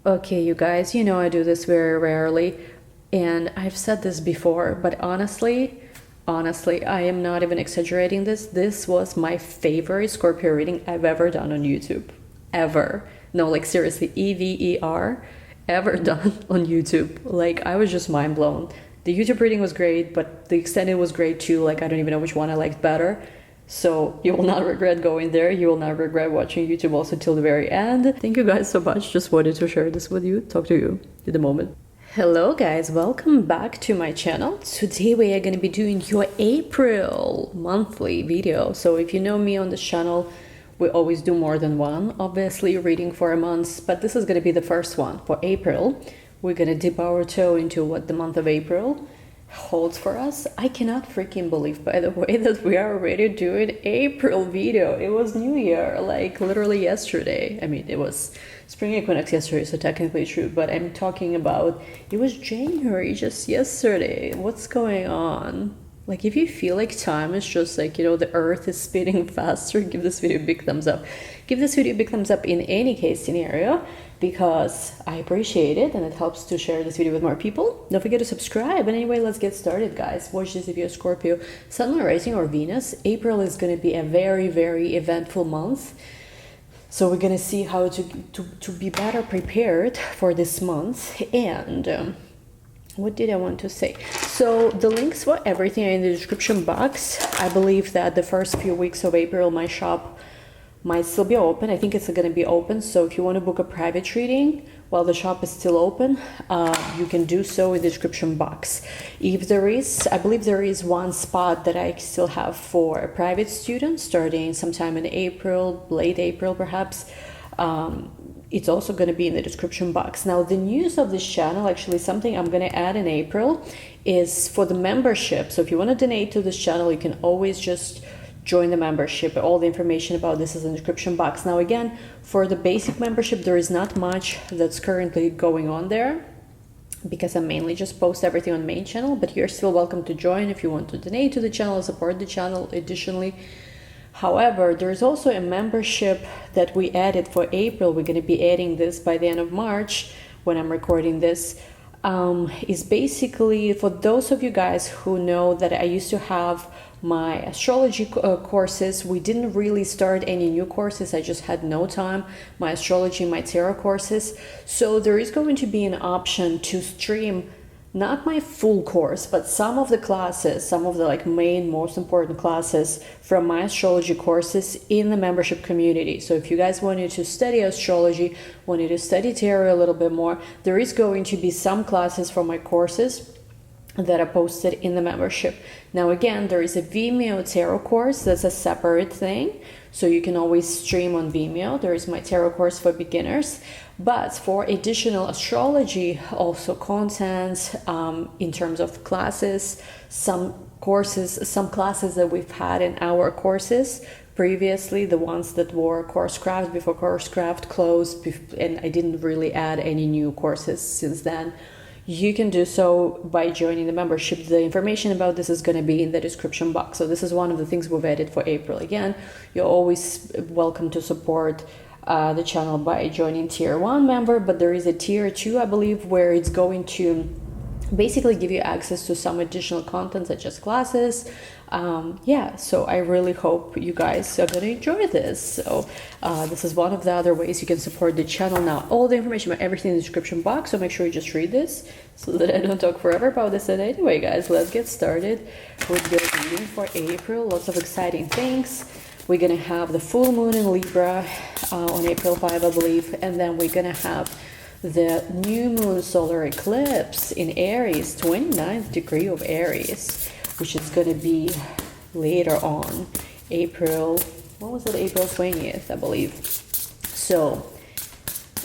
Okay, you guys, you know I do this very rarely, and I've said this before, but honestly, I am not even exaggerating this. This was my favorite Scorpio reading I've ever done on YouTube. Ever. No, like seriously, EVER, ever done on YouTube. Like, I was just mind blown. The YouTube reading was great, but the extended was great too. Like, I don't even know which one I liked better. So you will not regret going there. You will not regret watching YouTube also till the very end. Thank you guys so much. Just wanted to share this with you. Talk to you in the moment. Hello guys, welcome back to my channel. Today we are going to be doing your April monthly video. So if you know me on this channel, we always do more than one, obviously reading for a month, but this is going to be the first one for April. We're going to dip our toe into what the month of April holds for us. I cannot freaking believe, by the way, that we are already doing April video. It was New Year, like literally yesterday. I mean, it was spring equinox yesterday, so technically true, but I'm talking about it was January just yesterday. What's going on? Like, if you feel like time is just like, you know, the earth is spinning faster, give this video a big thumbs up. Give this video a big thumbs up in any case scenario, because I appreciate it and it helps to share this video with more people. Don't forget to subscribe. And anyway, let's get started, guys. Watch this if you're Scorpio, Sun, Moon, Rising, or Venus. April is going to be a very, very eventful month. So we're going to see how to be better prepared for this month. And what did I want to say? So the links for everything are in the description box. I believe that the first few weeks of April, my shop might still be open. I think it's going to be open. So if you want to book a private reading while the shop is still open, you can do so in the description box. If there is, I believe there is one spot that I still have for a private student starting sometime in April, late April perhaps. It's also going to be in the description box. Now, the news of this channel, actually something I'm going to add in April, is for the membership. So if you want to donate to this channel, you can always just join the membership. All the information about this is in the description box. Now, again, for the basic membership, there is not much that's currently going on there, because I mainly just post everything on main channel, but you're still welcome to join if you want to donate to the channel, support the channel additionally. However, there's also a membership that we added for April. We're going to be adding this by the end of March when I'm recording this. Is basically for those of you guys who know that I used to have my astrology courses. We didn't really start any new courses. I just had no time. My astrology, my tarot courses. So there is going to be an option to stream not my full course, but some of the classes, some of the like main, most important classes from my astrology courses in the membership community. So if you guys wanted to study astrology, wanted to study tarot a little bit more, there is going to be some classes from my courses that are posted in the membership. Now, again, there is a Vimeo tarot course that's a separate thing, so you can always stream on Vimeo. There is my tarot course for beginners, but for additional astrology, also content in terms of classes, some classes that we've had in our courses previously, the ones that were CourseCraft before CourseCraft closed, and I didn't really add any new courses since then. You can do so by joining the membership. The information about this is going to be in the description box. So this is one of the things we've added for April. Again, you're always welcome to support the channel by joining tier 1 member, but there is a tier 2, I believe, where it's going to basically give you access to some additional content such as classes. Yeah, so I really hope you guys are going to enjoy this. So this is one of the other ways you can support the channel. Now, all the information about everything in the description box, so make sure you just read this so that I don't talk forever about this. And anyway, guys, let's get started with the reading for April. Lots of exciting things. We're going to have the full moon in Libra on April 5, I believe, and then we're going to have the new moon solar eclipse in Aries, 29th degree of Aries, which is going to be later on, April 20th, I believe. So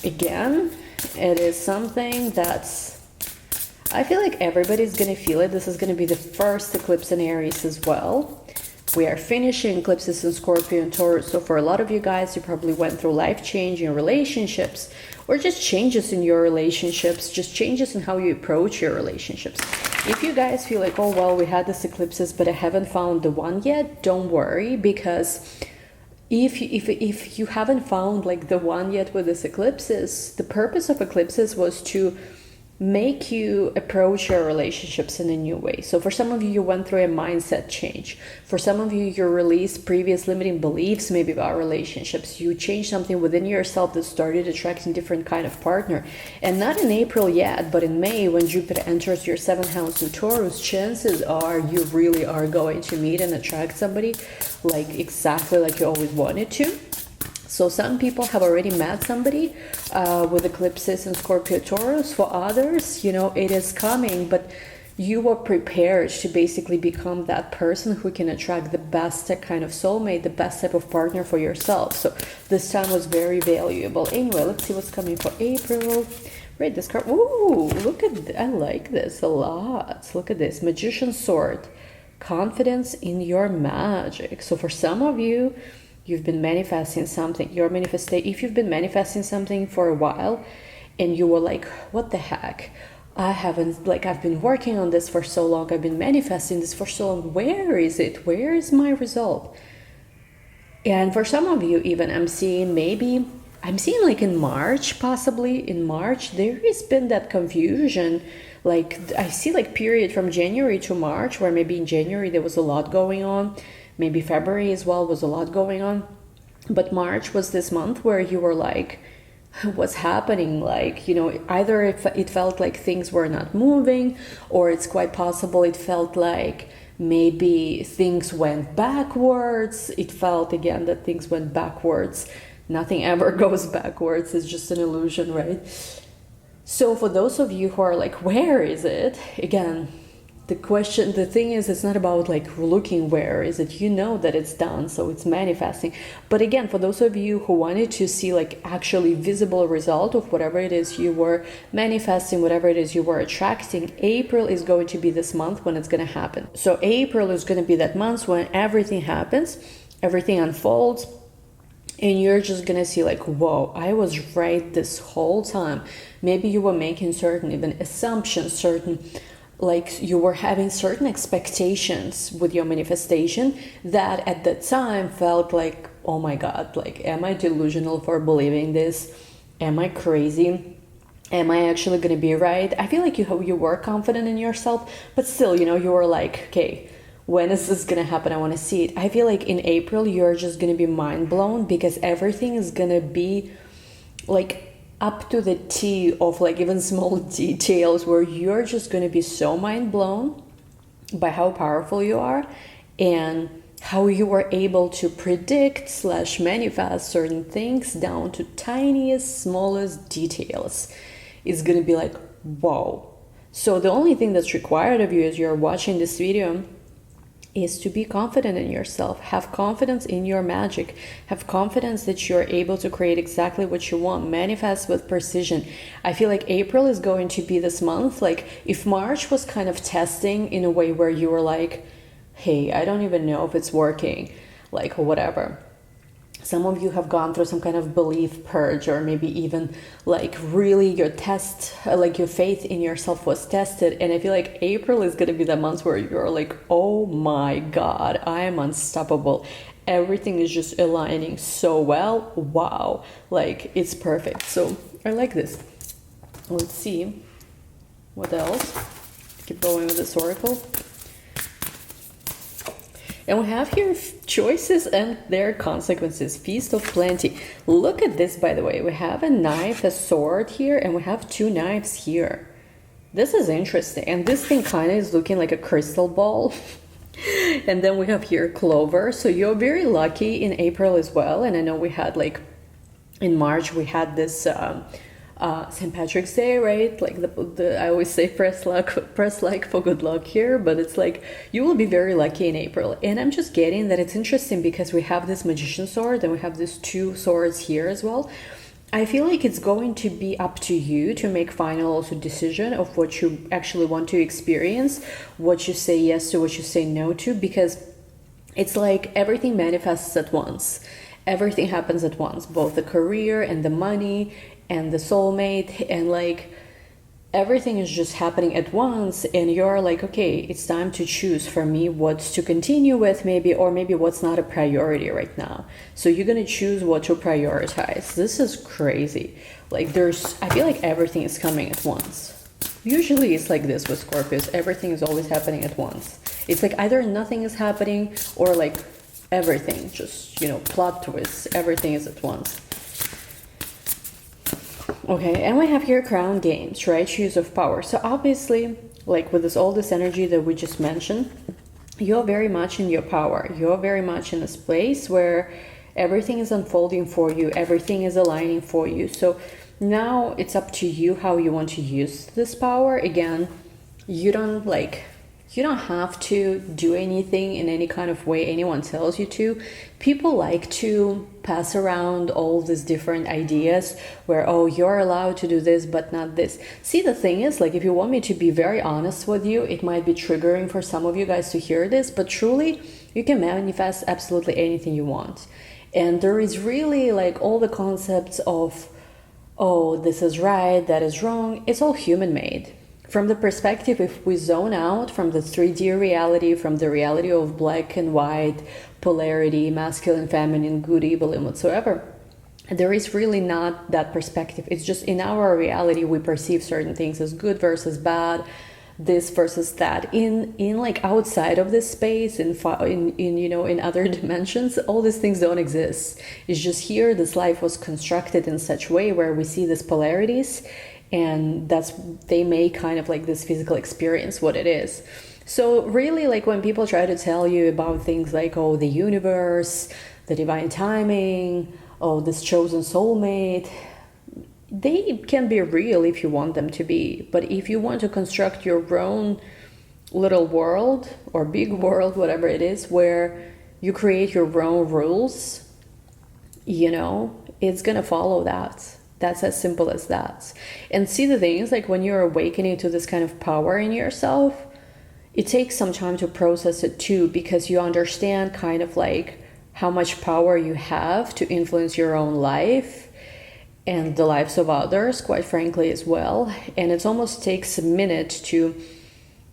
again, it is something that's, I feel like everybody's going to feel it. This is going to be the first eclipse in Aries as well. We are finishing eclipses in Scorpio and Taurus, so for a lot of you guys, you probably went through life-changing relationships, or just changes in your relationships, just changes in how you approach your relationships. If you guys feel like, oh, well, we had these eclipses, but I haven't found the one yet, don't worry, because if you haven't found like the one yet with this eclipses, the purpose of eclipses was to make you approach your relationships in a new way. So for some of you, you went through a mindset change. For some of you, you released previous limiting beliefs maybe about relationships. You changed something within yourself that started attracting different kind of partner. And not in April yet, but in May, when Jupiter enters your 7th house in Taurus, chances are you really are going to meet and attract somebody like exactly like you always wanted to. So some people have already met somebody with eclipses in Scorpio, Taurus. For others, it is coming, but you are prepared to basically become that person who can attract the best kind of soulmate, the best type of partner for yourself. So this time was very valuable. Anyway, let's see what's coming for April. Read this card. Ooh, look at, I like this a lot. Look at this, Magician's Sword. Confidence in your magic. So for some of you, you've been manifesting something. If you've been manifesting something for a while and you were like, what the heck? I've been working on this for so long. I've been manifesting this for so long. Where is it? Where is my result? And for some of you, even I'm seeing like in March, possibly in March, there has been that confusion. Like I see like period from January to March, where maybe in January there was a lot going on. Maybe February as well was a lot going on. But March was this month where you were like, what's happening? Like, either it felt like things were not moving, or it's quite possible it felt like maybe things went backwards. It felt again that things went backwards. Nothing ever goes backwards. It's just an illusion, right? So for those of you who are like, where is it? Again, the thing is, it's not about like looking where is it, that it's done, so it's manifesting. But again, for those of you who wanted to see like actually visible result of whatever it is you were manifesting, whatever it is you were attracting, April is going to be this month when it's going to happen. So April is going to be that month when everything happens, everything unfolds, and you're just gonna see like, whoa, I was right this whole time. Maybe you were making certain even assumptions, like you were having certain expectations with your manifestation that at that time felt like, oh my God, like, am I delusional for believing this? Am I crazy? Am I actually going to be right? I feel like you were confident in yourself, but still, you were like, okay, when is this going to happen? I want to see it. I feel like in April, you're just going to be mind blown because everything is going to be like up to the T of like even small details where you're just going to be so mind blown by how powerful you are and how you were able to predict / manifest certain things down to tiniest, smallest details. It's going to be like, whoa. So the only thing that's required of you as you're watching this video is to be confident in yourself. Have confidence in your magic. Have confidence that you're able to create exactly what you want. Manifest with precision. I feel like April is going to be this month. Like if March was kind of testing in a way where you were like, hey, I don't even know if it's working, like whatever. Some of you have gone through some kind of belief purge, or maybe even like really your like your faith in yourself was tested. And I feel like April is going to be the month where you're like, oh my God, I am unstoppable. Everything is just aligning so well. Wow. Like it's perfect. So I like this. Let's see what else. Keep going with this oracle. And we have here choices and their consequences. Feast of plenty. Look at this, by the way. We have a knife, a sword here, and we have 2 knives here. This is interesting. And this thing kind of is looking like a crystal ball. And then we have here clover. So you're very lucky in April as well. And I know we had like in March, we had this St. Patrick's Day, right? Like I always say press like for good luck here, but it's like you will be very lucky in April. And I'm just getting that it's interesting because we have this magician sword and we have these 2 swords here as well. I feel like it's going to be up to you to make final also decision of what you actually want to experience, what you say yes to, what you say no to, because it's like everything manifests at once. Everything happens at once, both the career and the money and the soulmate, and like everything is just happening at once, and you're like, okay, it's time to choose for me what's to continue with, maybe, or maybe what's not a priority right now. So you're gonna choose what to prioritize. This is crazy. Like, I feel like everything is coming at once. Usually it's like this with Scorpios. Everything is always happening at once. It's like either nothing is happening or like everything, just, plot twists. Everything is at once. Okay, and we have here crown games, right? Choose of power. So obviously, like with all this energy that we just mentioned, you're very much in your power. You're very much in this place where everything is unfolding for you. Everything is aligning for you. So now it's up to you how you want to use this power. Again, you don't have to do anything in any kind of way anyone tells you to. People like to pass around all these different ideas where, oh, you're allowed to do this, but not this. See, the thing is, like, if you want me to be very honest with you, it might be triggering for some of you guys to hear this, but truly, you can manifest absolutely anything you want. And there is really like all the concepts of, oh, this is right, that is wrong. It's all human made. From the perspective, if we zone out from the 3D reality, from the reality of black and white, polarity, masculine, feminine, good, evil, and whatsoever, there is really not that perspective. It's just in our reality, we perceive certain things as good versus bad, this versus that. In like outside of this space, in other dimensions, all these things don't exist. It's just here, this life was constructed in such a way where we see these polarities, and they make kind of like this physical experience what it is. So really, like when people try to tell you about things like, oh, the universe, the divine timing, oh, this chosen soulmate, they can be real if you want them to be. But if you want to construct your own little world or big world, whatever it is, where you create your own rules, it's gonna follow that. That's as simple as that. And see, the thing is, like when you're awakening to this kind of power in yourself, it takes some time to process it too, because you understand kind of like how much power you have to influence your own life and the lives of others, quite frankly, as well. And it almost takes a minute to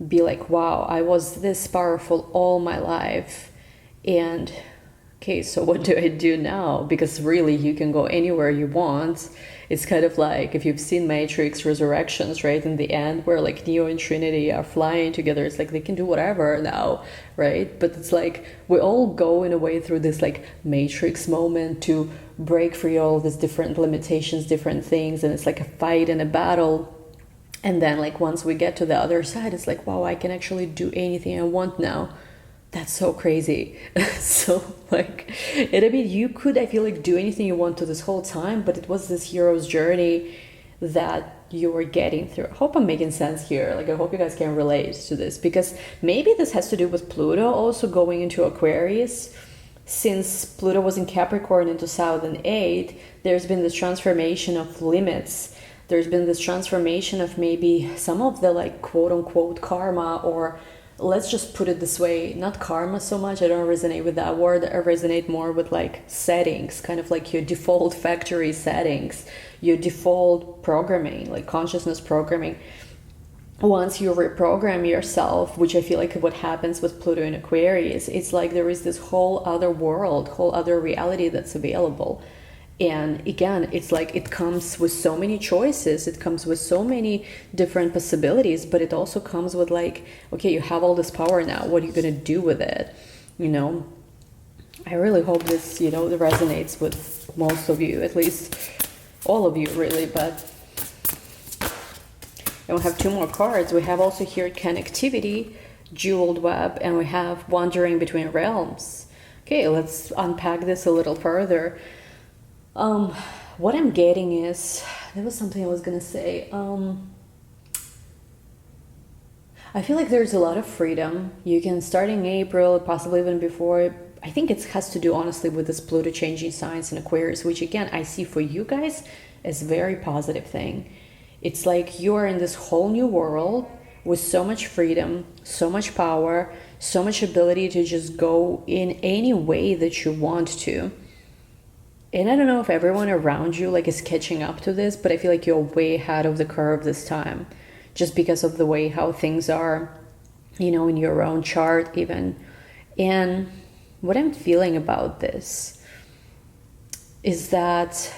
be like, wow, I was this powerful all my life. And okay, so what do I do now? Because really, you can go anywhere you want. It's kind of like if you've seen Matrix Resurrections, right? In the end, where like Neo and Trinity are flying together, it's like they can do whatever now, right? But it's like we all go in a way through this like Matrix moment to break free all these different limitations, different things, and it's like a fight and a battle. And then like once we get to the other side, it's like, wow, I can actually do anything I want now. That's so crazy. So like, you could, I feel like, do anything you want to this whole time, but it was this hero's journey that you were getting through. I hope I'm making sense here. Like, I hope you guys can relate to this, because maybe this has to do with Pluto also going into Aquarius. Since Pluto was in Capricorn in 2008, there's been this transformation of limits. There's been this transformation of maybe some of the like quote unquote karma, or let's just put it this way, not karma so much, I don't resonate with that word, I resonate more with like settings, kind of like your default factory settings, your default programming, like consciousness programming. Once you reprogram yourself, which I feel like what happens with Pluto in Aquarius, it's like there is this whole other world, whole other reality that's available. And again, it's like it comes with so many choices, it comes with so many different possibilities, but it also comes with like, okay, you have all this power now, what are you going to do with it? I really hope this, resonates with most of you, at least all of you really. But and we have two more cards. We have also here connectivity, jeweled web, and we have wandering between realms. Okay, let's unpack this a little further. What I'm getting is, there was something I was gonna say. I feel like there's a lot of freedom. You can start in April, possibly even before. I think it has to do honestly with this Pluto changing signs in Aquarius, which again, I see for you guys as a very positive thing. It's like you are in this whole new world with so much freedom, so much power, so much ability to just go in any way that you want to. And I don't know if everyone around you like is catching up to this, but I feel like you're way ahead of the curve this time. just because of the way how things are, in your own chart even. And what I'm feeling about this is that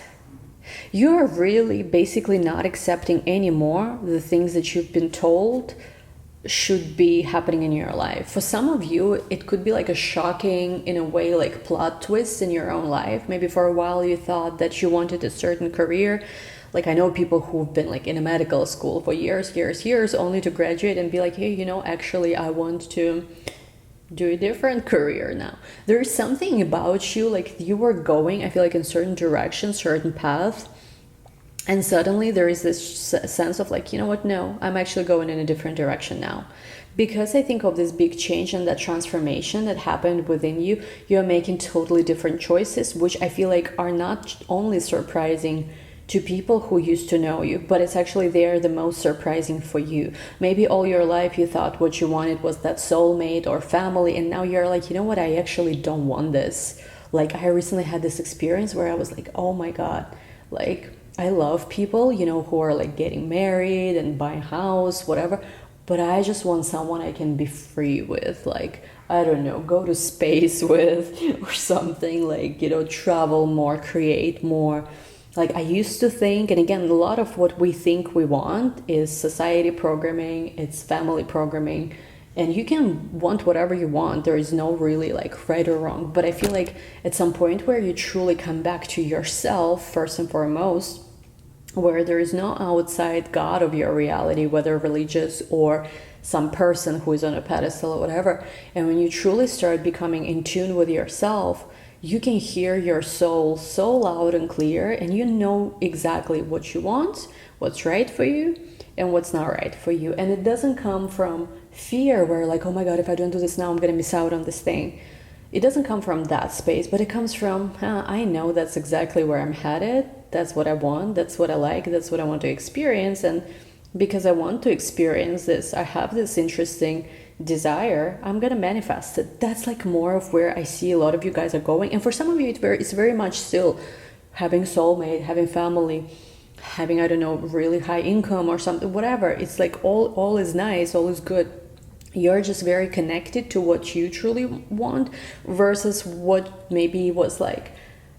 you're really basically not accepting anymore the things that you've been told should be happening in your life. For some of you, it could be like a shocking, in a way, like plot twist in your own life. Maybe for a while you thought that you wanted a certain career. Like, I know people who've been like in a medical school for years, only to graduate and be like, hey, actually I want to do a different career now. There's something about you, like you were going, I feel like, in certain directions, certain paths, and suddenly there is this sense of like, what, no, I'm actually going in a different direction now. Because I think of this big change and that transformation that happened within you, you're making totally different choices, which I feel like are not only surprising to people who used to know you, but it's actually they're the most surprising for you. Maybe all your life you thought what you wanted was that soulmate or family, and now you're like, what, I actually don't want this. Like, I recently had this experience where I was like, oh my God, like, I love people, who are like getting married and buying a house, whatever, but I just want someone I can be free with, like, I don't know, go to space with or something, like, travel more, create more. Like, I used to think, and again, a lot of what we think we want is society programming, it's family programming, and you can want whatever you want. There is no really like right or wrong, but I feel like at some point where you truly come back to yourself first and foremost, where there is no outside God of your reality, whether religious or some person who is on a pedestal or whatever, and when you truly start becoming in tune with yourself, you can hear your soul so loud and clear, and you know exactly what you want, what's right for you, and what's not right for you. And it doesn't come from fear where like, oh my God, if I don't do this now, I'm gonna miss out on this thing. It doesn't come from that space, but it comes from, I know that's exactly where I'm headed. That's what I want. That's what I like. That's what I want to experience. And because I want to experience this, I have this interesting desire, I'm gonna manifest it. That's like more of where I see a lot of you guys are going. And for some of you, it's very much still having soulmate, having family, having, I don't know, really high income or something, whatever. It's like all is nice, all is good. You're just very connected to what you truly want versus what maybe was like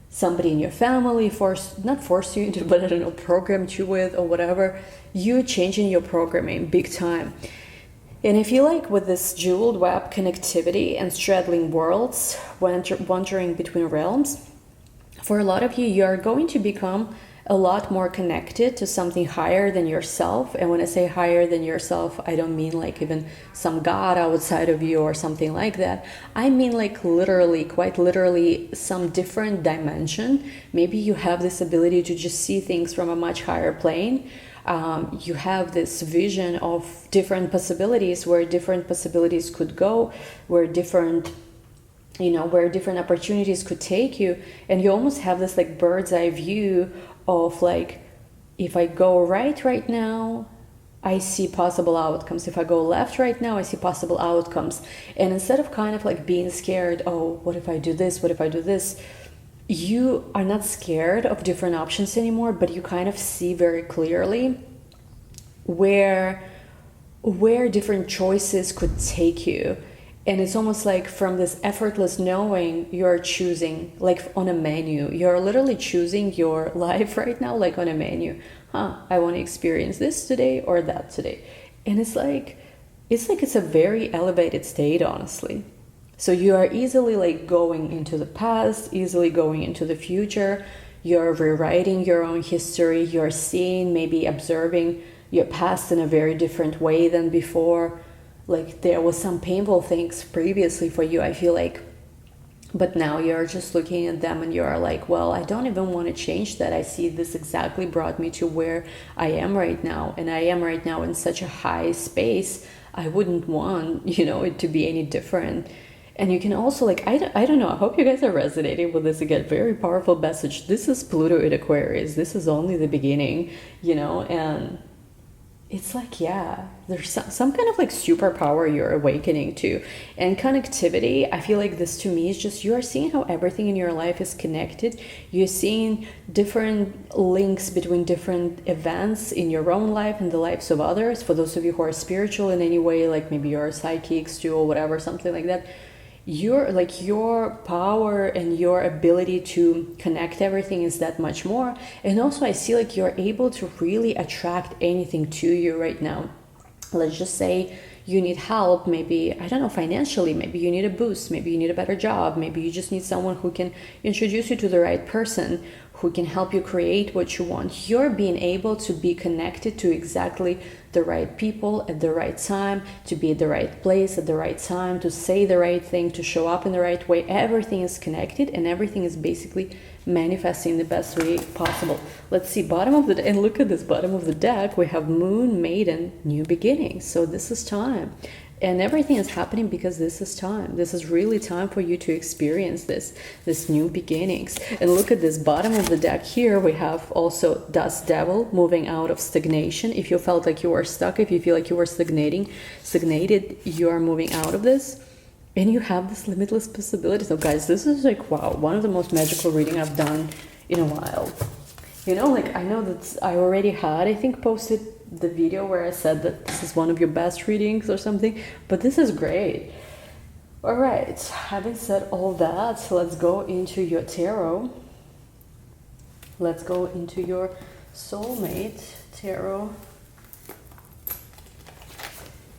somebody in your family not forced you into, but I don't know, programmed you with or whatever. You're changing your programming big time. And I feel like with this jeweled web connectivity and straddling worlds, wandering between realms, for a lot of you, you're going to become a lot more connected to something higher than yourself. And when I say higher than yourself, I don't mean like even some God outside of you or something like that. I mean like literally, quite literally, some different dimension. Maybe you have this ability to just see things from a much higher plane. You have this vision of different possibilities, where different possibilities could go, where different opportunities could take you, and you almost have this like bird's eye view of like, if I go right now, I see possible outcomes. If I go left right now, I see possible outcomes. And instead of kind of like being scared, oh, what if I do this? What if I do this? You are not scared of different options anymore, but you kind of see very clearly where different choices could take you. And it's almost like from this effortless knowing, you're choosing like on a menu. You're literally choosing your life right now, like on a menu. I want to experience this today or that today. And it's a very elevated state, honestly. So you are easily like going into the past, easily going into the future. You're rewriting your own history. You're seeing, maybe observing your past in a very different way than before. Like there was some painful things previously for you, I feel like, but now you're just looking at them and you're like, well, I don't even want to change that. I see this exactly brought me to where I am right now. And I am right now in such a high space. I wouldn't want, it to be any different. And you can also like, I don't know, I hope you guys are resonating with this again. Very powerful message. This is Pluto in Aquarius. This is only the beginning, and it's like, yeah, there's some kind of like superpower you're awakening to. And connectivity, I feel like this to me is just, you are seeing how everything in your life is connected. You're seeing different links between different events in your own life and the lives of others. For those of you who are spiritual in any way, like maybe you're psychics too or whatever, something like that, your power and your ability to connect everything is that much more. And also I see like you're able to really attract anything to you right now. Let's just say you need help, maybe, I don't know, financially, maybe you need a boost, maybe you need a better job, maybe you just need someone who can introduce you to the right person, who can help you create what you want. You're being able to be connected to exactly the right people at the right time, to be at the right place at the right time, to say the right thing, to show up in the right way. Everything is connected and everything is basically manifesting the best way possible. Let's see, bottom of the, and look at this bottom of the deck, we have Moon, Maiden, New Beginnings. So this is time. And everything is happening because this is time. This is really time for you to experience this new beginnings. And look at this bottom of the deck here. We have also Dust Devil, moving out of stagnation. If you felt like you were stuck, if you feel like you were stagnated, you are moving out of this. And you have this limitless possibility. So guys, this is like, wow, one of the most magical reading I've done in a while. You know, like I know that I already had, I think, posted the video where I said that this is one of your best readings or something, but this is great. All right, having said all that, let's go into your tarot. Let's go into your soulmate tarot.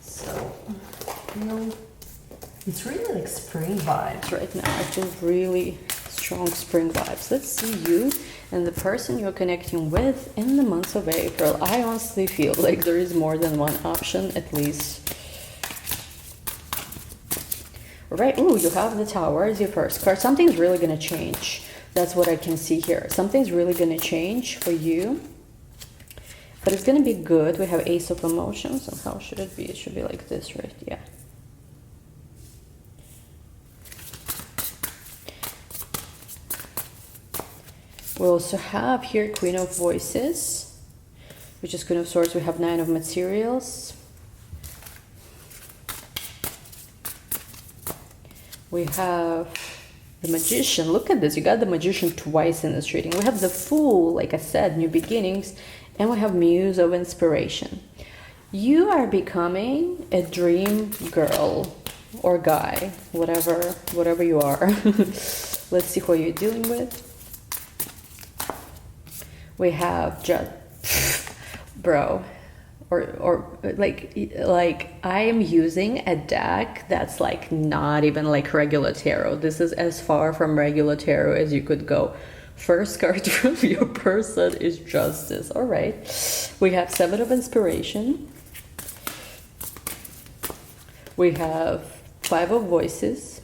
So, you know, it's really like spring vibes right now. I feel really strong spring vibes. Let's see you and the person you're connecting with in the month of April. I honestly feel like there is more than one option, at least. All right, ooh, you have the Tower as your first card. Something's really gonna change. That's what I can see here. Something's really gonna change for you. But it's gonna be good. We have Ace of Emotions. And how should it be? It should be like this, right? Yeah. We also have here Queen of Voices, which is Queen of Swords. We have Nine of Materials. We have the Magician. Look at this. You got the Magician twice in this reading. We have the Fool, like I said, New Beginnings. And we have Muse of Inspiration. You are becoming a dream girl or guy, whatever you are. Let's see who you're dealing with. We have just, bro, or like I am using a deck that's like not even like regular tarot. This is as far from regular tarot as you could go. First card from your person is Justice. All right. We have Seven of Inspiration. We have Five of Voices.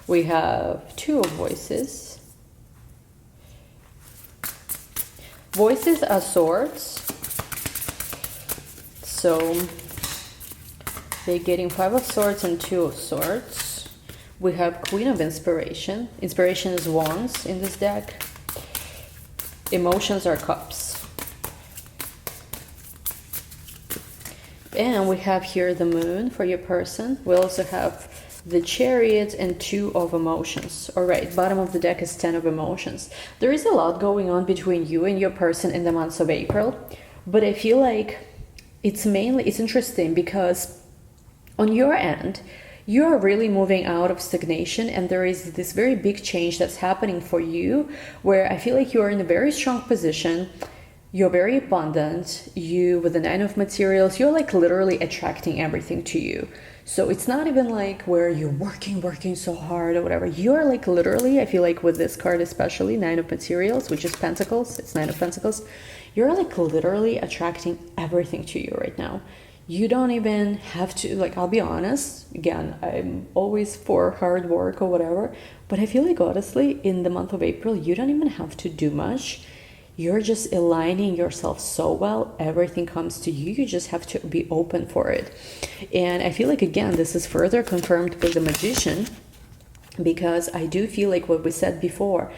We have Two of Voices. Voices are swords, so they're getting Five of Swords and Two of Swords. We have Queen of Inspiration. Inspiration is Wands in this deck. Emotions are Cups. And we have here the Moon for your person. We also have the Chariot and Two of Emotions. All right, bottom of the deck is Ten of Emotions. There is a lot going on between you and your person in the month of April, but I feel like it's interesting because on your end, you're really moving out of stagnation, and there is this very big change that's happening for you where I feel like you're in a very strong position. You're very abundant. You, with the Nine of Materials, you're like literally attracting everything to you. So it's not even like where you're working so hard or whatever. You're like literally, I feel like with this card especially, Nine of Materials, which is Pentacles, it's Nine of Pentacles, you're like literally attracting everything to you right now. You don't even have to, like, I'll be honest, again, I'm always for hard work or whatever, but I feel like honestly, in the month of April, you don't even have to do much. You're just aligning yourself so well, everything comes to you, you just have to be open for it. And I feel like, again, this is further confirmed with the Magician, because I do feel like what we said before,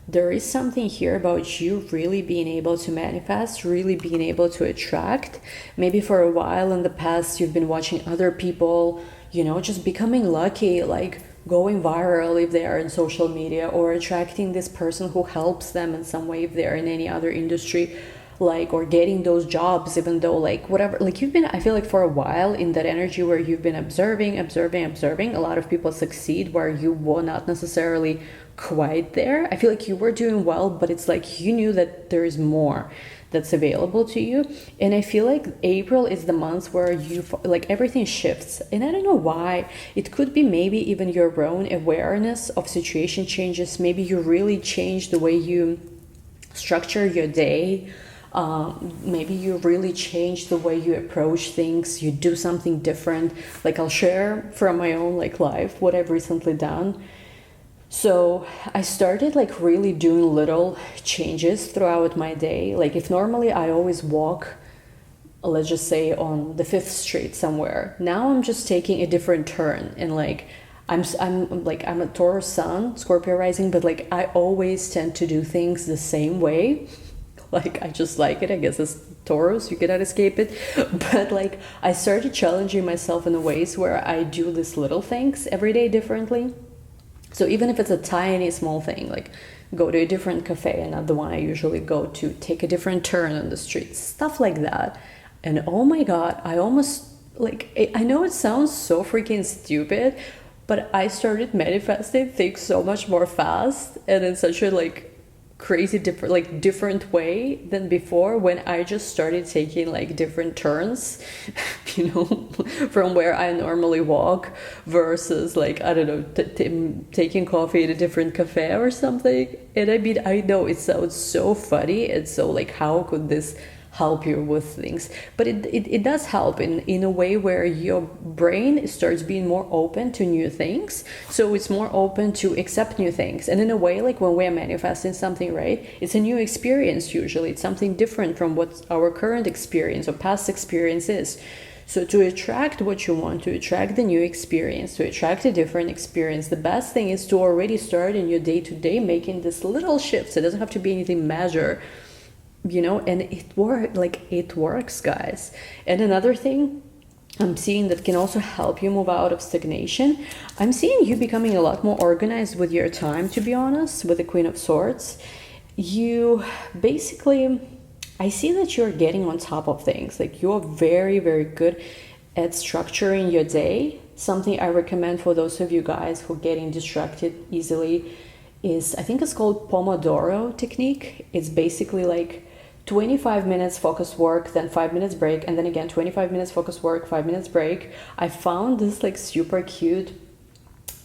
there is something here about you really being able to manifest, really being able to attract. Maybe for a while in the past, you've been watching other people, you know, just becoming lucky, like going viral if they are in social media, or attracting this person who helps them in some way if they're in any other industry, like, or getting those jobs, even though, like, whatever, like, you've been, I feel like, for a while in that energy where you've been observing. A lot of people succeed where you were not necessarily quite there. I feel like you were doing well, but it's like you knew that there is more that's available to you. And I feel like April is the month where you, like, everything shifts, and I don't know why. It could be maybe even your own awareness of situation changes. Maybe you really change the way you structure your day. Maybe you really change the way you approach things. You do something different. Like, I'll share from my own, like, life what I've recently done. So I started, like, really doing little changes throughout my day. Like, if normally I always walk, let's just say, on the 5th Street somewhere, now I'm just taking a different turn. And, like, I'm a Taurus sun, Scorpio rising, but, like, I always tend to do things the same way. Like, I just like it. I guess as Taurus, you cannot escape it. But, like, I started challenging myself in the ways where I do these little things every day differently. So even if it's a tiny, small thing, like go to a different cafe and not the one I usually go to, take a different turn on the street, stuff like that. And oh my God, I almost, like, I know it sounds so freaking stupid, but I started manifesting things so much more fast and in such a, like, crazy different way than before, when I just started taking, like, different turns, you know, from where I normally walk, versus, like, I don't know, taking coffee at a different cafe or something. And I mean, I know it sounds so funny and so, like, how could this help you with things, but it does help in a way where your brain starts being more open to new things, so it's more open to accept new things. And in a way, like, when we're manifesting something, right, it's a new experience. Usually it's something different from what our current experience or past experience is. So to attract what you want, to attract the new experience, to attract a different experience, the best thing is to already start in your day-to-day making this little shifts. It doesn't have to be anything major, you know, and it works, guys. And another thing I'm seeing that can also help you move out of stagnation, I'm seeing you becoming a lot more organized with your time, to be honest, with the Queen of Swords. You basically, I see that you're getting on top of things. Like, you're very, very good at structuring your day. Something I recommend for those of you guys who are getting distracted easily is, I think it's called Pomodoro technique. It's basically like 25 minutes focus work, then 5 minutes break, and then again 25 minutes focus work, 5 minutes break. I found this, like, super cute,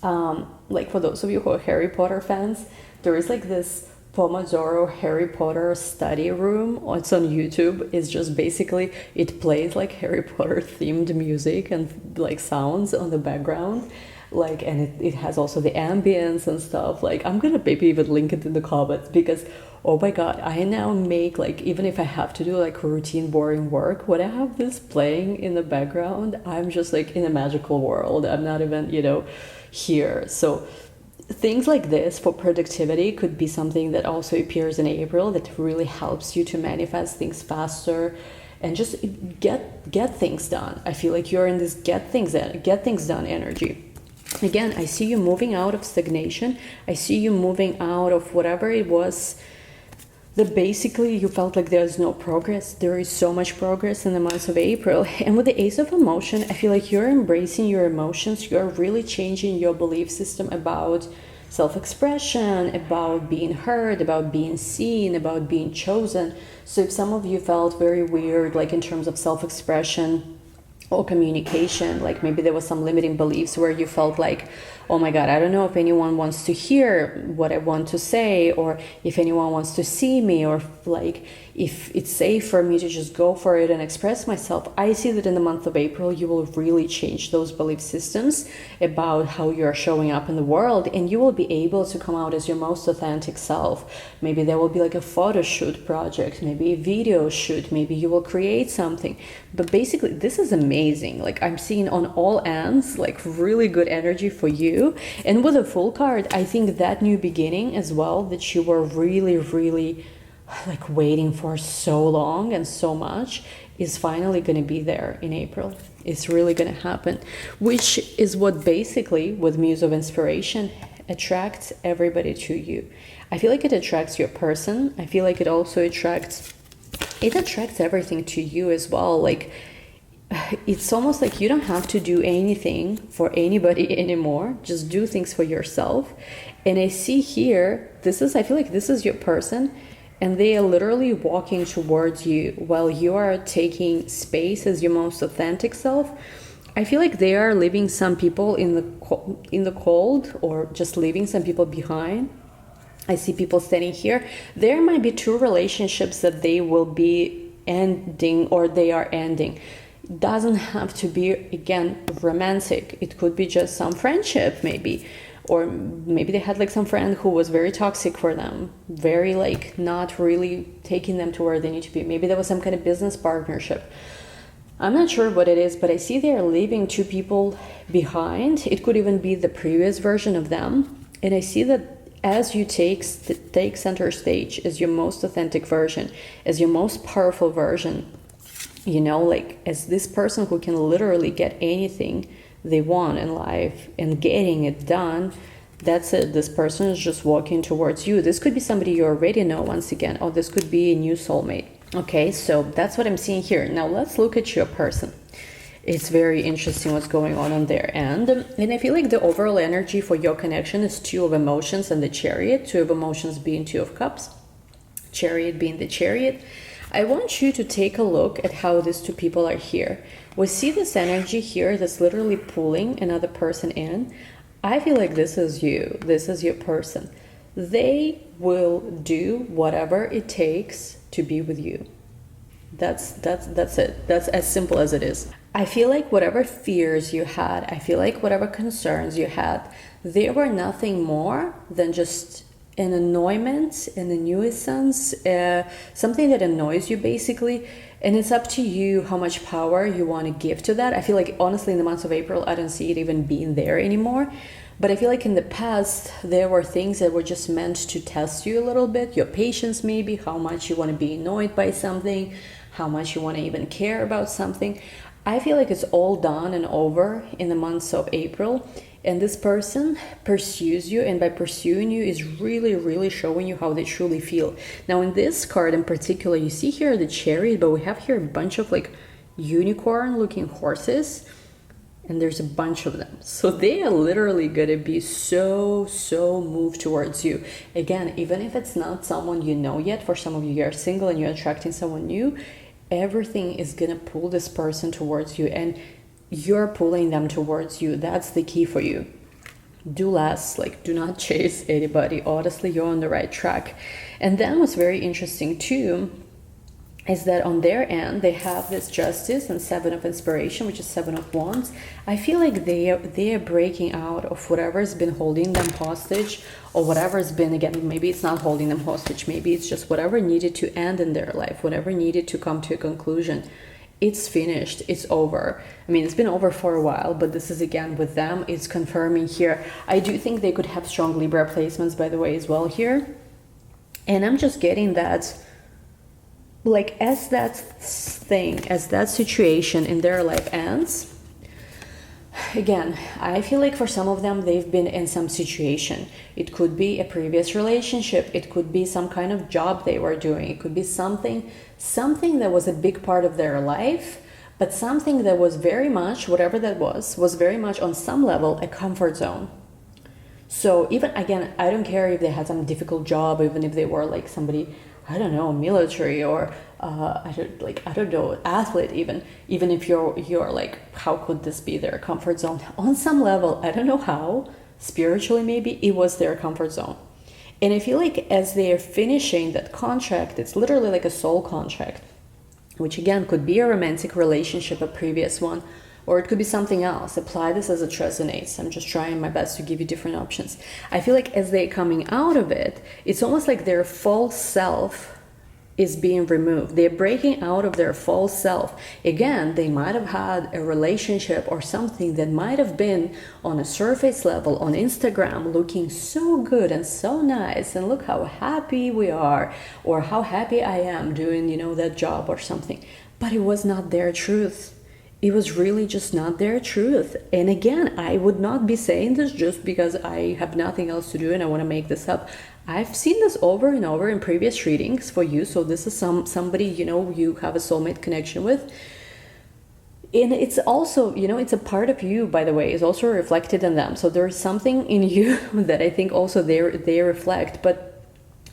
like, for those of you who are Harry Potter fans, there is, like, this Pomodoro Harry Potter study room. It's on YouTube. It's just basically, it plays, like, Harry Potter themed music and, like, sounds on the background, like, and it has also the ambience and stuff. Like, I'm gonna maybe even link it in the comments, because oh my God, I now make, like, even if I have to do, like, routine boring work, when I have this playing in the background, I'm just, like, in a magical world. I'm not even, you know, here. So things like this for productivity could be something that also appears in April, that really helps you to manifest things faster and just get things done. I feel like you're in this get things done energy. Again, I see you moving out of stagnation. I see you moving out of whatever it was that basically you felt like there's no progress. There is so much progress in the month of April. And with the Ace of Emotion, I feel like you're embracing your emotions. You're really changing your belief system about self-expression, about being heard, about being seen, about being chosen. So if some of you felt very weird, like, in terms of self-expression or communication, like, maybe there was some limiting beliefs where you felt like, oh my God, I don't know if anyone wants to hear what I want to say, or if anyone wants to see me, or, like, if it's safe for me to just go for it and express myself. I see that in the month of April, you will really change those belief systems about how you're showing up in the world, and you will be able to come out as your most authentic self. Maybe there will be, like, a photo shoot project, maybe a video shoot, maybe you will create something. But basically, this is amazing. Like, I'm seeing on all ends, like, really good energy for you. you. And with a full card, I think that new beginning as well that you were really, really like waiting for so long and so much is finally going to be there in April. It's really going to happen, which is what basically with Muse of Inspiration attracts everybody to you. I feel like it attracts your person. I feel like it also attracts everything to you as well. Like, it's almost like you don't have to do anything for anybody anymore. Just do things for yourself. And I see here, I feel like this is your person, and they are literally walking towards you while you are taking space as your most authentic self. I feel like they are leaving some people in the cold, or just leaving some people behind. I see people standing here. There might be 2 relationships that they will be ending, or they are ending. It doesn't have to be, again, romantic. It could be just some friendship, maybe. Or maybe they had like some friend who was very toxic for them, very like not really taking them to where they need to be. Maybe there was some kind of business partnership. I'm not sure what it is, but I see they're leaving 2 people behind. It could even be the previous version of them. And I see that as you take center stage as your most authentic version, as your most powerful version, you know, like as this person who can literally get anything they want in life and getting it done, that's it. This person is just walking towards you. This could be somebody you already know, once again, or this could be a new soulmate. Okay, so that's what I'm seeing here. Now let's look at your person. It's very interesting what's going on their end. And I feel like the overall energy for your connection is 2 of emotions and the Chariot. 2 of emotions being 2 of cups, Chariot being the Chariot. I want you to take a look at how these 2 people are here. We see this energy here that's literally pulling another person in. I feel like this is you. This is your person. They will do whatever it takes to be with you. That's it. That's as simple as it is. I feel like whatever fears you had, I feel like whatever concerns you had, they were nothing more than just an annoyance and a nuisance, something that annoys you basically. And it's up to you how much power you want to give to that. I feel like honestly in the month of April, I don't see it even being there anymore. But I feel like in the past, there were things that were just meant to test you a little bit, your patience maybe, how much you want to be annoyed by something, how much you want to even care about something. I feel like it's all done and over in the months of April. And this person pursues you, and by pursuing you is really, really showing you how they truly feel. Now in this card in particular, you see here the Chariot, but we have here a bunch of like unicorn looking horses. And there's a bunch of them. So they are literally going to be so moved towards you. Again, even if it's not someone you know yet, for some of you are single and you're attracting someone new, everything is going to pull this person towards you and you're pulling them towards you. That's the key for you. Do less, like do not chase anybody. Honestly, you're on the right track. And then what's very interesting too is that on their end, they have this Justice and 7 of Inspiration, which is 7 of Wands. I feel like they are breaking out of whatever's been holding them hostage, or whatever's been, again, maybe it's not holding them hostage, maybe it's just whatever needed to end in their life, whatever needed to come to a conclusion. It's finished, it's over. I mean, it's been over for a while, but this is again with them, it's confirming here. I do think they could have strong Libra placements, by the way, as well here. And I'm just getting that, like, as that thing, as that situation in their life ends, again, I feel like for some of them, they've been in some situation. It could be a previous relationship. It could be some kind of job they were doing. It could be something that was a big part of their life, but something that was very much, whatever that was very much on some level a comfort zone. So even, again, I don't care if they had some difficult job, even if they were like somebody, I don't know, military, or I don't know, athlete, even if you're like, how could this be their comfort zone? On some level, I don't know how, spiritually maybe, it was their comfort zone. And I feel like as they're finishing that contract, it's literally like a soul contract, which again could be a romantic relationship, a previous one, or it could be something else. Apply this as it resonates. I'm just trying my best to give you different options. I feel like as they're coming out of it, it's almost like their false self is being removed. They're breaking out of their false self. Again, they might have had a relationship or something that might have been on a surface level on Instagram, looking so good and so nice, and look how happy we are, or how happy I am doing, that job or something. But it was not their truth. It was really just not their truth. And again, I would not be saying this just because I have nothing else to do and I want to make this up. I've seen this over and over in previous readings for you. So this is somebody, you have a soulmate connection with. And it's also, it's a part of you, by the way, is also reflected in them. So there's something in you that I think also they reflect. But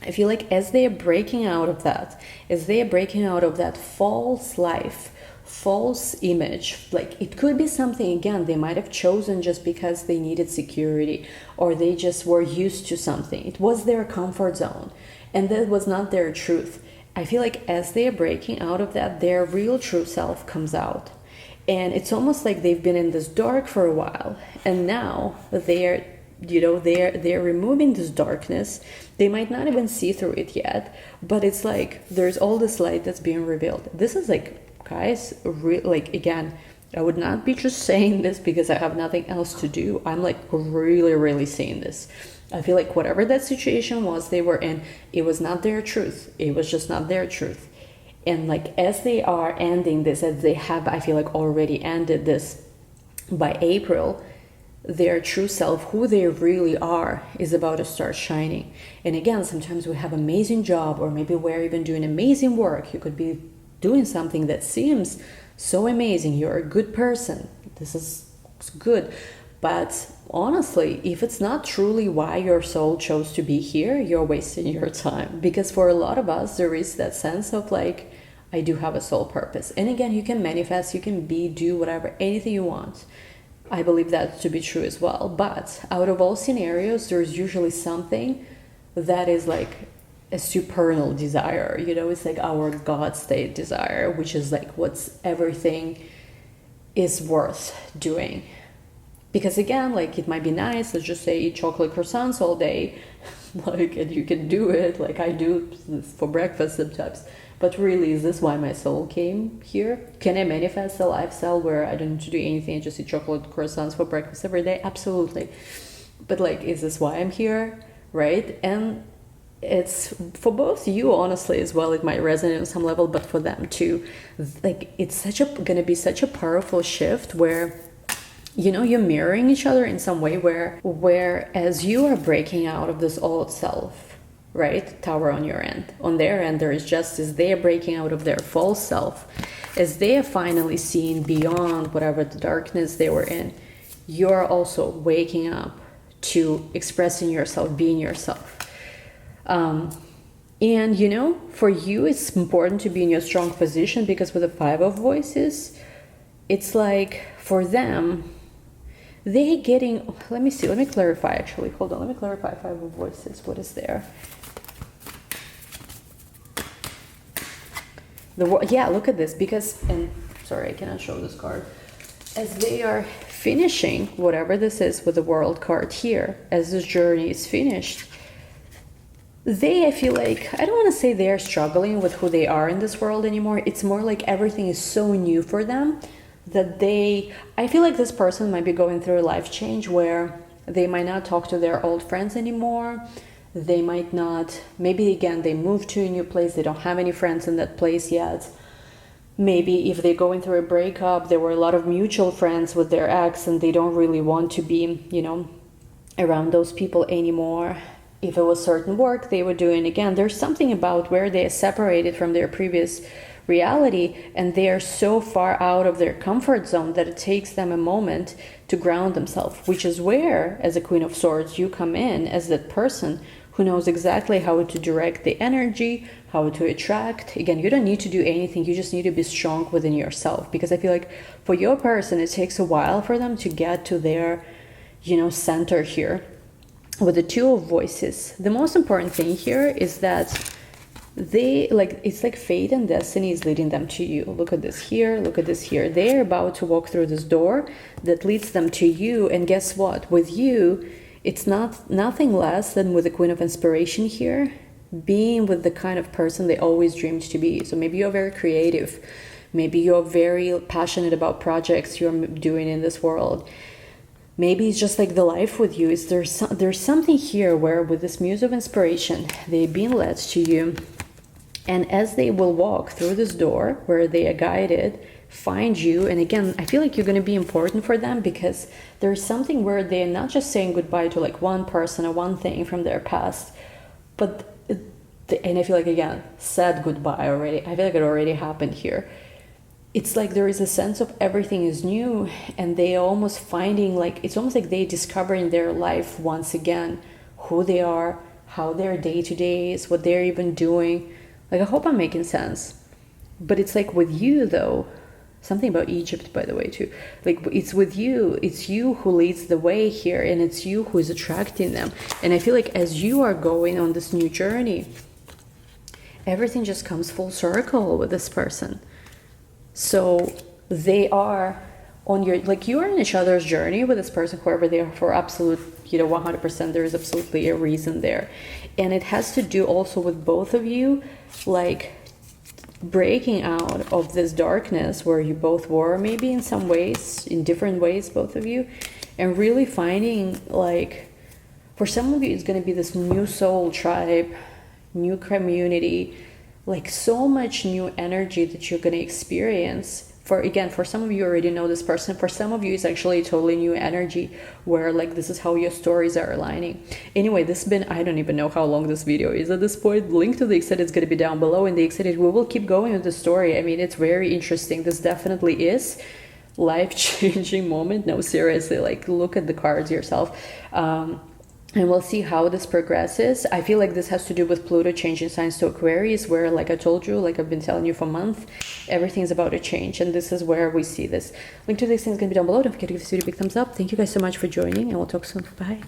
I feel like as they are breaking out of that, false life, false image, like it could be something, again, they might have chosen just because they needed security, or they just were used to something. It was their comfort zone, and that was not their truth. I feel like as they are breaking out of that, their real true self comes out. And it's almost like they've been in this dark for a while, and now they're removing this darkness. They might not even see through it yet, but it's like there's all this light that's being revealed. This is like, guys, again, I would not be just saying this because I have nothing else to do. I'm like really saying this. I feel like whatever that situation was they were in, it was not their truth. It was just not their truth. And like as they are ending this, as they have, I feel like already ended this by April, their true self, who they really are, is about to start shining. And again, sometimes we have amazing job, or maybe we're even doing amazing work. You could be doing something that seems so amazing. You're a good person. This is good. But honestly, if it's not truly why your soul chose to be here, you're wasting your time. Because for a lot of us, there is that sense of like, I do have a soul purpose. And again, you can manifest, you can do whatever, anything you want. I believe that to be true as well. But out of all scenarios, there's usually something that is like a supernal desire. It's like our God state desire, which is like what's everything is worth doing. Because again, like it might be nice, let's just say eat chocolate croissants all day, like, and you can do it, like I do this for breakfast sometimes. But really, is this why my soul came here? Can I manifest a lifestyle where I don't need to do anything, just eat chocolate croissants for breakfast every day? Absolutely. But like, is this why I'm here? Right? And it's for both you, honestly, as well. It might resonate on some level, but for them too. Like, it's gonna be such a powerful shift where you're mirroring each other in some way, where as you are breaking out of this old self, right, Tower on your end, on their end there is justice. They are breaking out of their false self. As they are finally seeing beyond whatever the darkness they were in, you're also waking up to expressing yourself, being yourself. And for you, it's important to be in your strong position, because with the Five of Voices, it's like for them, they getting, let me clarify actually, hold on, let me clarify Five of Voices, what is there? Look at this, because, and sorry, I cannot show this card. As they are finishing whatever this is with the World card here, as this journey is finished, I feel like, I don't want to say they're struggling with who they are in this world anymore. It's more like everything is so new for them that I feel like this person might be going through a life change where they might not talk to their old friends anymore. They might not, maybe again, they moved to a new place. They don't have any friends in that place yet. Maybe if they're going through a breakup, there were a lot of mutual friends with their ex and they don't really want to be, around those people anymore. If it was certain work they were doing, again, there's something about where they are separated from their previous reality, and they are so far out of their comfort zone that it takes them a moment to ground themselves, which is where, as a Queen of Swords, you come in as that person who knows exactly how to direct the energy, how to attract. Again, you don't need to do anything, you just need to be strong within yourself, because I feel like for your person, it takes a while for them to get to their, center here. With the Two of Voices, the most important thing here is that it's like fate and destiny is leading them to you. Look at this here, look at this here. They're about to walk through this door that leads them to you, and guess what? With you, it's nothing less than with the Queen of Inspiration here. being with the kind of person they always dreamed to be. So maybe you're very creative, maybe you're very passionate about projects you're doing in this world. Maybe it's just like the life with you is there's something here where with this muse of inspiration, they've been led to you. And as they will walk through this door where they are guided, find you. And again, I feel like you're going to be important for them, because there's something where they're not just saying goodbye to like one person or one thing from their past, but and I feel like, again, said goodbye already. I feel like it already happened here. It's like there is a sense of everything is new, and they are almost finding, like, it's almost like they discovering their life once again, who they are, how their day-to-day is, what they're even doing. Like, I hope I'm making sense. But it's like with you, though, something about Egypt, by the way, too. Like, it's with you. It's you who leads the way here, and it's you who is attracting them. And I feel like as you are going on this new journey, everything just comes full circle with this person. So they are on your, like, you are in each other's journey with this person, whoever they are, for absolute, 100%. There is absolutely a reason there. And it has to do also with both of you, like, breaking out of this darkness where you both were, maybe in some ways, in different ways, both of you, and really finding, like, for some of you, it's going to be this new soul tribe, new community, like so much new energy that you're going to experience. For some of you already know this person. For some of you, it's actually totally new energy where, like, this is how your stories are aligning. Anyway, this has been, I don't even know how long this video is at this point. Link to the exit is going to be down below. In the exit, we will keep going with the story. I mean, it's very interesting. This definitely is life-changing moment. No, seriously, like, look at the cards yourself. And we'll see how this progresses. I feel like this has to do with Pluto changing signs to Aquarius, where, like I told you, like I've been telling you for months, everything's about to change. And this is where we see this. Link to this thing is going to be down below. Don't forget to give this video a big thumbs up. Thank you guys so much for joining, and we'll talk soon. Bye.